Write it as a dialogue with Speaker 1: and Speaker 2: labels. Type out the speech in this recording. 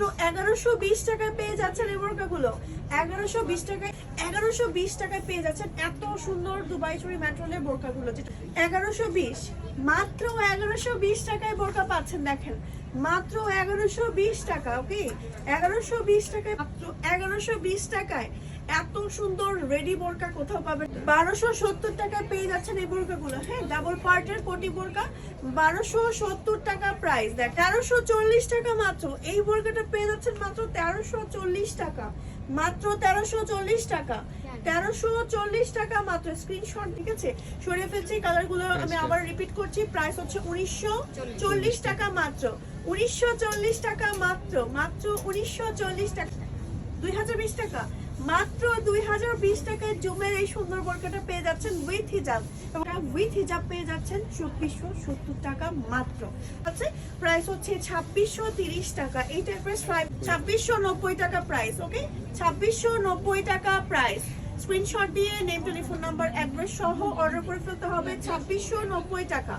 Speaker 1: তো 1120 টাকায় পেয়ে যাচ্ছেন এই বোরকাগুলো। 1120 টাকায় 1120 টাকায় পেয়ে যাচ্ছেন এত সুন্দর দুবাই চুরি ম্যাটেরিয়ালের বোরকাগুলো। যেটা 1120, মাত্র 1120 টাকায় বোরকা পাচ্ছেন। দেখেন মাত্র 1120 টাকা। ওকে, 1120 টাকায়, মাত্র 1120 টাকায় এত সুন্দর রেডি বোরকা কোথাও পাবেন। 1270 টাকায় পেয়ে যাচ্ছেন এই বোরকাগুলো। হ্যাঁ, ডাবল পার্টের কোটি বোরকা 1270 টাকা প্রাইস। দেখ 1340 টাকা মাত্র এই বোরকাটা পেয়ে যাচ্ছেন মাত্র 1340 টাকা, মাত্র 1340 টাকা, 1340 টাকা মাত্র। স্ক্রিনশট, ঠিক আছে, সরিয়ে ফেলছি কালারগুলো। আমি আবার রিপিট করছি, প্রাইস হচ্ছে 1940 টাকা মাত্র, 1940 টাকা মাত্র, মাত্র 1940 টাকা, 2020 টাকা, মাত্র 2020 টাকায় জুমের এই সুন্দর বোরকাটা পেয়ে যাচ্ছেন উইথ হিজাব। এবং উইথ হিজাব পেয়ে যাচ্ছেন 2470 টাকা মাত্র। আচ্ছা, প্রাইস হচ্ছে 2630 টাকা। এই টাইপের 2690 টাকা প্রাইস। ওকে, 2690 টাকা প্রাইস। স্ক্রিনশট দিয়ে নেম, টেলিফোন নাম্বার, অ্যাড্রেস সহ অর্ডার করে ফেলতে হবে। 2690 টাকা,